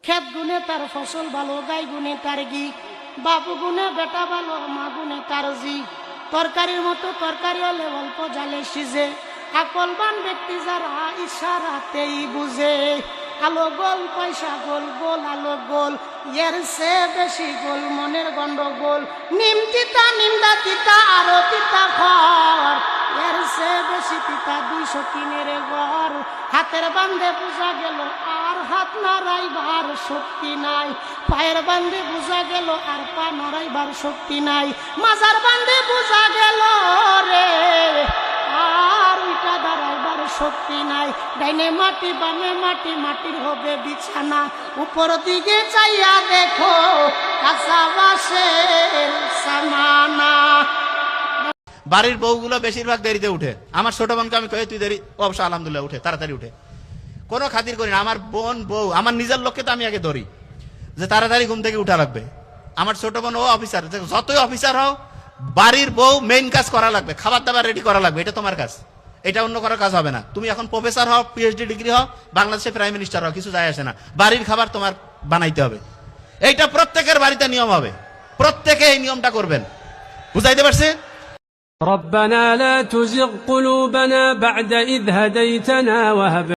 ক্ষেত গুনে তার ফসল ভালো, গাই গুনে তার ঘি, বাপ গুনে বেটা ভালো, মা গুনে তার জি। তরকারির মতো তরকারি হলে অল্প জালে সিজে, আকলবান ব্যক্তি যারা ইশারাতেই বুঝে। আলো গোল পয়সা গোল, গোল আলো গোল, এর সে বেশি গোল মনের গন্ডগোল। নিম তিতা নিমদা তিতা আরো তিতা খর, এর সে বেশি তিতা 203-এর ঘর। হাতের বান্ধে বোঝা গেল আর হাত নাড়াইবার শক্তি নাই, পায়ের বান্ধে বোঝা গেল আর পা নাড়াইবার শক্তি নাই, মাজার বান্ধে বোঝা গেল রে আর উইটা দাঁড়াইবার শক্তি নাই। ডাইনে মাটি বামে মাটি, মাটির হবে বিছানা, উপর দিকে চাইয়া দেখো কাঁচা বাঁশের সামানা। বাড়ির বউগুলো বেশিরভাগ দেরিতে উঠে। আমার ছোট বোনকে আমি কই তুই দেরি, অবশ্য আলহামদুলিল্লাহ উঠে, তাড়াতাড়ি উঠে, কোনো খাতির করি না। আমার বোন বউ, আমার নিজের লোককে তো আমি আগে ধরি যে তাড়াতাড়ি ঘুম থেকে উঠা লাগবে। আমার ছোট বোন ও অফিসার, যতই অফিসার হও বাড়ির বউ মেইন কাজ করা লাগবে, খাবার দাবার রেডি করা লাগবে, এটা তোমার কাজ, এটা অন্য কারো কাজ হবে না। তুমি এখন প্রফেসর হও, পিএইচডি ডিগ্রি হও, বাংলাদেশে প্রাইম মিনিস্টার হও, কিছু যায় আসে না, বাড়ির খাবার তোমার বানাইতে হবে। এইটা প্রত্যেকের বাড়িতে নিয়ম হবে, প্রত্যেকে এই নিয়মটা করবেন। বুঝাইতে পারছি? ربنا لا تزغ قلوبنا بعد إذ هديتنا وهب